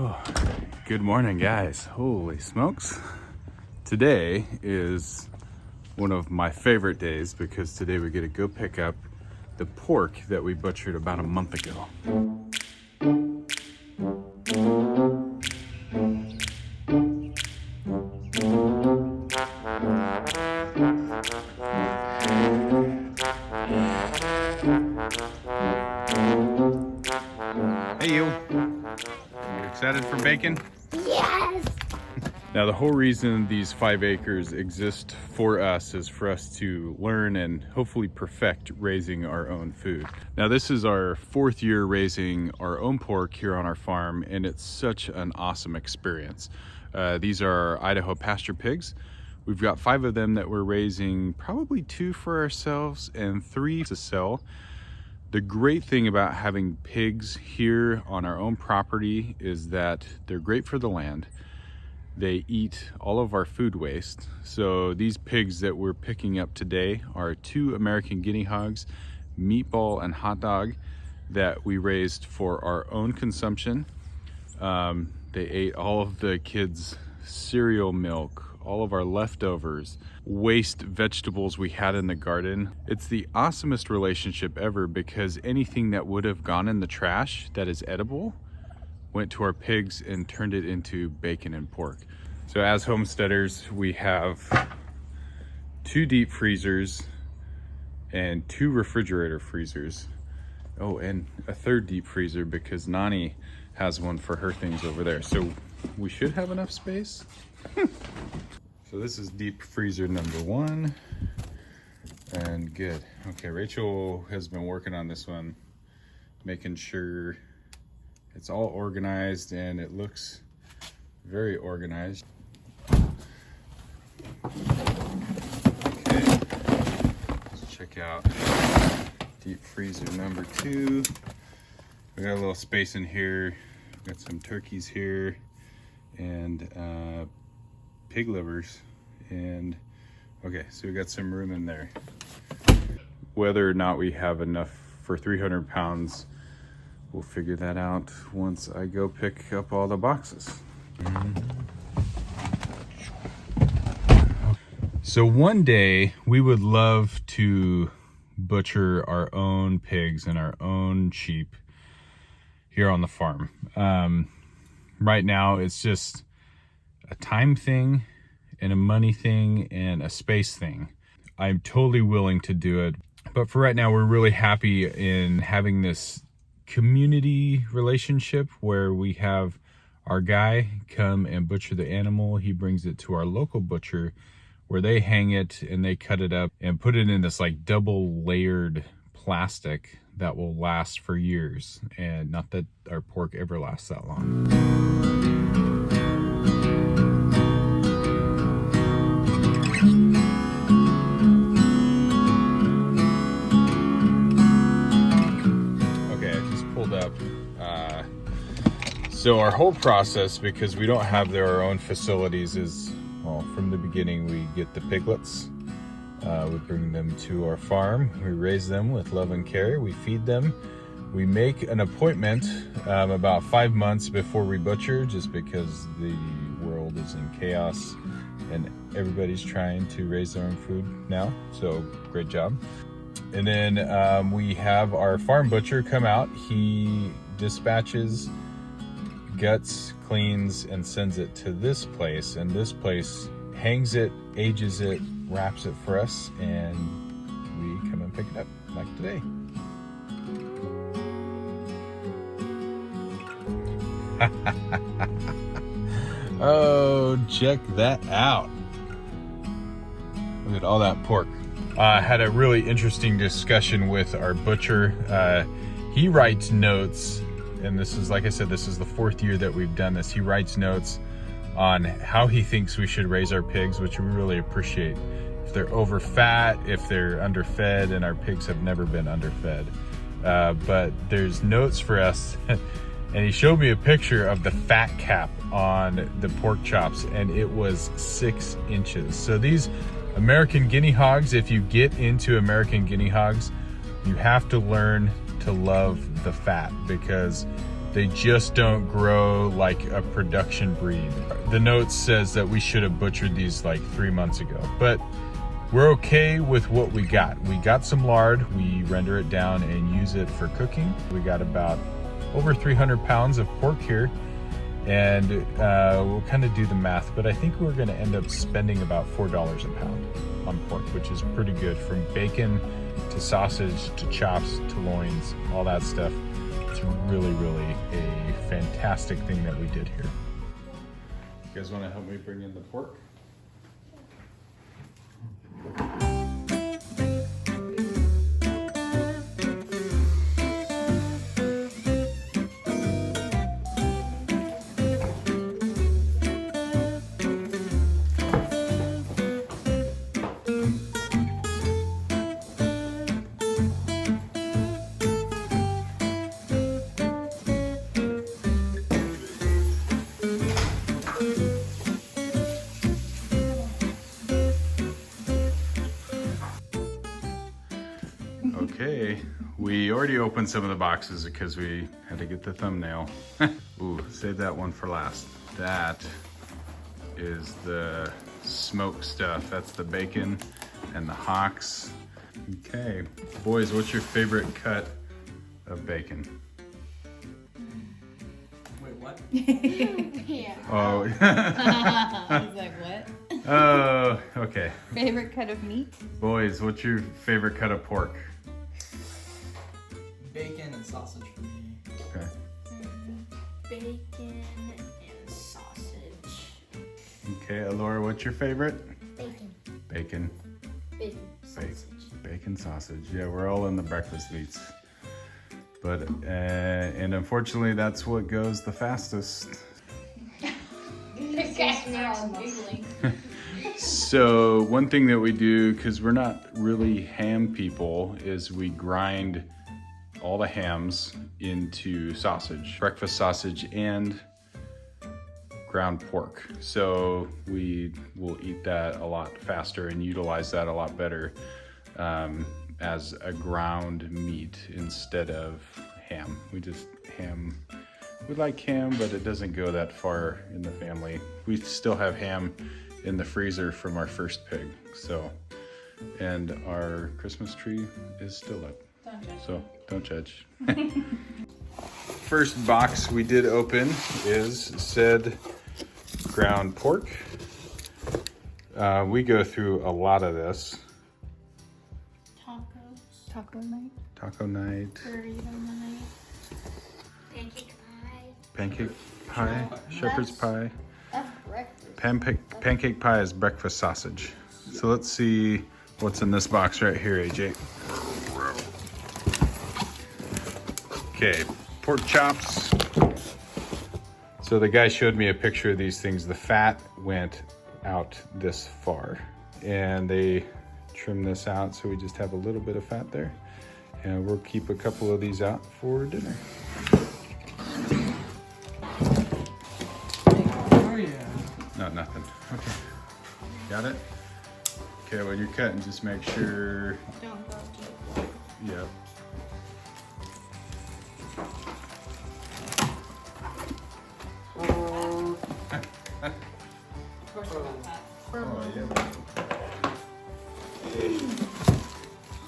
Oh, good morning, guys. Holy smokes. Today is one of my favorite days because today we get to go pick up the pork that we butchered about a month ago. Hey, you excited for bacon? Yes! Now, the whole reason these 5 acres exist for us is for us to learn and hopefully perfect raising our own food. Now, this is our 4th year raising our own pork here on our farm, and it's such an awesome experience. These are our Idaho pasture pigs. We've got 5 of them that we're raising, probably 2 for ourselves and 3 to sell. The great thing about having pigs here on our own property is that they're great for the land. They eat all of our food waste. So these pigs that we're picking up today are 2 American guinea hogs, meatball and hot dog, that we raised for our own consumption. They ate all of the kids' cereal milk, all of our leftovers, waste vegetables we had in the garden. It's the awesomest relationship ever because anything that would have gone in the trash that is edible went to our pigs and turned it into bacon and pork. So as homesteaders, we have 2 deep freezers and 2 refrigerator freezers. Oh, and a 3rd deep freezer because Nani has one for her things over there. So we should have enough space. So this is deep freezer number 1, and good. Okay, Rachel has been working on this one, making sure it's all organized, and it looks very organized. Okay, let's check out deep freezer number 2. We got a little space in here. Got some turkeys here, and pig livers, and okay, so we got some room in there. Whether or not we have enough for 300 pounds, we'll figure that out once I go pick up all the boxes. So one day we would love to butcher our own pigs and our own sheep here on the farm. Right now it's just a time thing and a money thing and a space thing. I'm totally willing to do it, but for right now we're really happy in having this community relationship where we have our guy come and butcher the animal. He brings it to our local butcher where they hang it and they cut it up and put it in this like double layered plastic that will last for years, and not that our pork ever lasts that long. So our whole process, because we don't have our own facilities, is, well, from the beginning we get the piglets. We bring them to our farm. We raise them with love and care. We feed them. We make an appointment about 5 months before we butcher, just because the world is in chaos and everybody's trying to raise their own food now. So great job. And then we have our farm butcher come out. He dispatches guts, cleans, and sends it to this place, and this place hangs it, ages it, wraps it for us, and we come and pick it up like today. Oh, check that out. Look at all that pork. I had a really interesting discussion with our butcher. He writes notes, and this is, like I said, this is the 4th year that we've done this. He writes notes on how he thinks we should raise our pigs, which we really appreciate. If they're over fat, if they're underfed, and our pigs have never been underfed. But there's notes for us. And he showed me a picture of the fat cap on the pork chops, and it was 6 inches. So these American guinea hogs, if you get into American guinea hogs, you have to learn to love the fat, because They just don't grow like a production breed. The note says that we should have butchered these like 3 months ago, but we're okay with what we got. We got some lard, we render it down and use it for cooking. We got about over 300 pounds of pork here, and we'll kind of do the math, but I think we're gonna end up spending about $4 a pound on pork, which is pretty good, from bacon to sausage to chops to loins, all that stuff. It's really, really a fantastic thing that we did here. You guys want to help me bring in the pork? Okay, we already opened some of the boxes because we had to get the thumbnail. Ooh, save that one for last. That is the smoked stuff. That's the bacon and the hocks. Okay, boys, what's your favorite cut of bacon? Wait, what? Yeah. Oh. I was like, what? Oh, okay. Favorite cut of meat? Boys, what's your favorite cut of pork? Bacon and sausage for me. Okay. Bacon and sausage. Okay, Alora, what's your favorite? Bacon. Bacon. Bacon. Sausage. Bacon sausage. Yeah, we're all in the breakfast meats. But, and unfortunately, that's what goes the fastest. So one thing that we do, because we're not really ham people, is we grind all the hams into sausage, breakfast sausage and ground pork. So we will eat that a lot faster and utilize that a lot better as a ground meat instead of ham. We like ham, but it doesn't go that far in the family. We still have ham in the freezer from our first pig. So, and our Christmas tree is still up. Don't judge. So don't judge. First box we did open is said ground pork. We go through a lot of this. Tacos. Taco night? Taco night, Burrito night. Pancake pie. pancake pie, shepherd's pie. That's breakfast. Pancake pie is breakfast sausage. So let's see what's in this box right here, AJ. Okay, pork chops. So the guy showed me a picture of these things. The fat went out this far and they trimmed this out, so we just have a little bit of fat there. And we'll keep a couple of these out for dinner. Oh yeah. No, nothing. Okay. Got it? Okay, when you're cutting, just make sure. Don't go too far. Yep. Oh, yeah.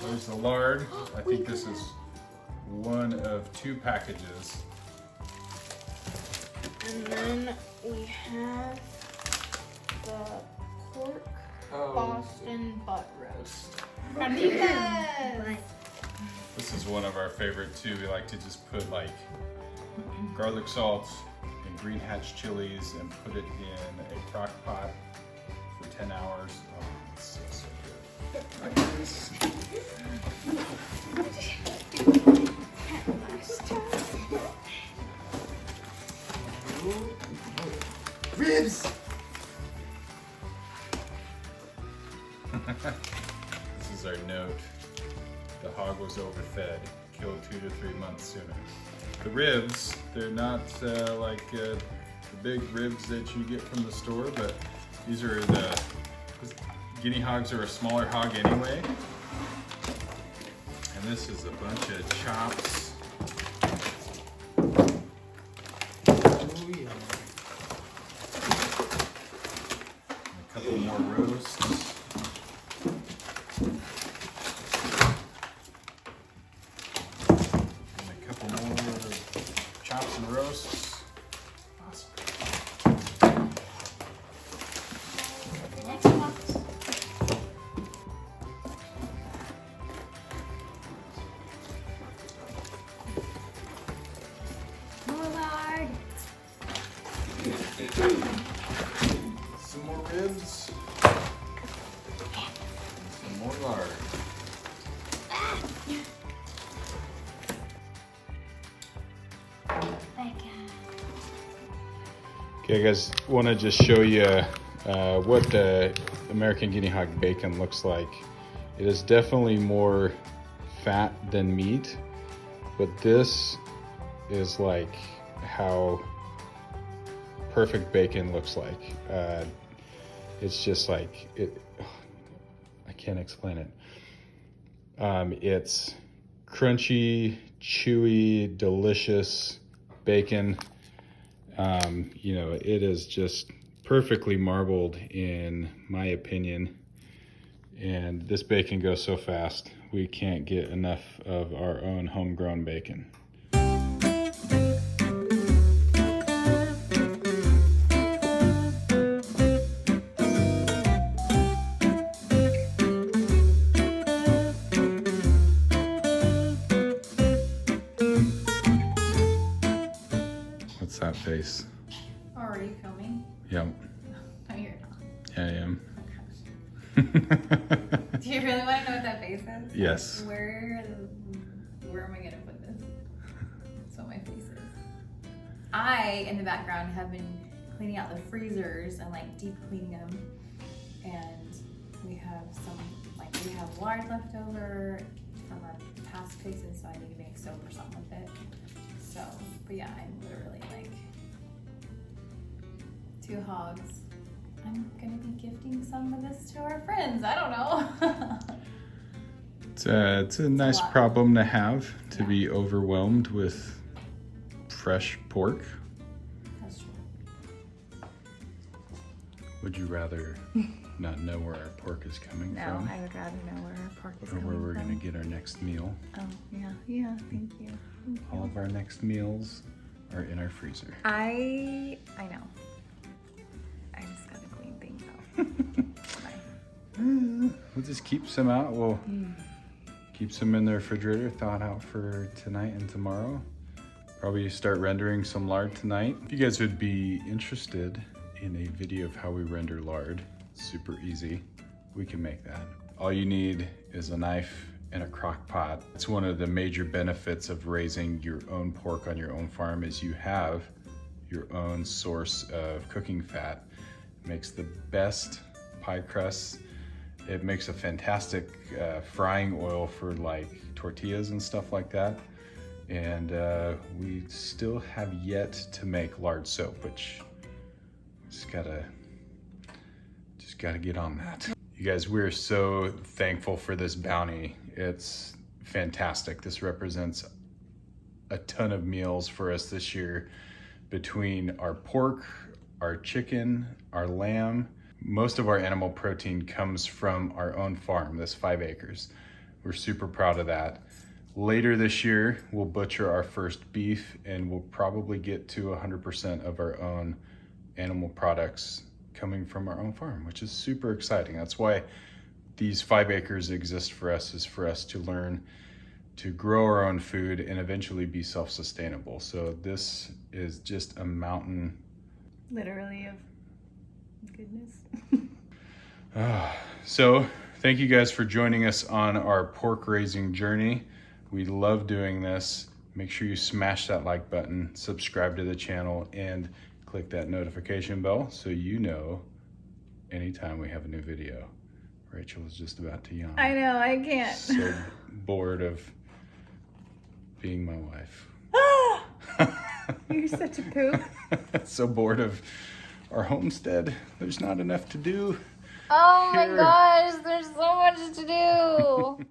There's the lard. I think this is one of 2 packages. And then we have the pork Oh. Boston butt roast. This is one of our favorite too. We like to just put like garlic salt and green hatch chilies and put it in a crock pot for 10 hours. Oh, it's so good. Ribs! This is our note. The hog was overfed, killed 2 to 3 months sooner. The ribs, they're not like the big ribs that you get from the store, but these are the guinea hogs are a smaller hog anyway. And this is a bunch of chops yeah. A couple more roasts. And a couple more chops and roasts. Awesome. Next box. More lard. Some more ribs. And some more lard. Okay, guys, want to just show you what the American guinea hog bacon looks like. It is definitely more fat than meat, but this is like how perfect bacon looks like. It's just like it. I can't explain it. It's crunchy, chewy, delicious bacon. You know, it is just perfectly marbled in my opinion. And this bacon goes so fast, we can't get enough of our own homegrown bacon. What's that face? Oh, are you filming? Yep. No, you're not. Yeah, I am. Do you really want to know what that face is? Yes. Where am I gonna put this? That's what my face is. I, in the background, have been cleaning out the freezers and like deep cleaning them, and we have lard left over from our past fixes, so I need to make soap or something with it. So, but yeah, I'm literally like 2 hogs. I'm gonna be gifting some of this to our friends. I don't know. It's a nice lot. problem to have, to Yeah. be overwhelmed with fresh pork. That's true. Would you rather not know where our pork is coming No, from? I would rather know where our pork is Or coming where we're from. gonna get our next meal. Oh, yeah, thank you. All of our next meals are in our freezer. I know. I just gotta clean things up. We'll just keep some out. We'll keep some in the refrigerator, thawed out for tonight and tomorrow. Probably start rendering some lard tonight. If you guys would be interested in a video of how we render lard, super easy. We can make that. All you need is a knife and a crock pot. It's one of the major benefits of raising your own pork on your own farm is you have your own source of cooking fat. It makes the best pie crusts. It makes a fantastic frying oil for like tortillas and stuff like that. And we still have yet to make lard soap, which just gotta get on that. You guys, we're so thankful for this bounty. It's fantastic. This represents a ton of meals for us this year between our pork, our chicken, our lamb. Most of our animal protein comes from our own farm, this 5 acres. We're super proud of that. Later this year, we'll butcher our first beef and we'll probably get to 100% of our own animal products coming from our own farm, which is super exciting. That's why these 5 acres exist for us, is for us to learn to grow our own food and eventually be self-sustainable. So this is just a mountain. Literally of goodness. So thank you guys for joining us on our pork raising journey. We love doing this. Make sure you smash that like button, subscribe to the channel, and click that notification bell so you know anytime we have a new video. Rachel is just about to yawn. I know, I can't. So bored of being my wife. You're such a poop. So bored of our homestead. There's not enough to do. Oh my Here. gosh, there's so much to do.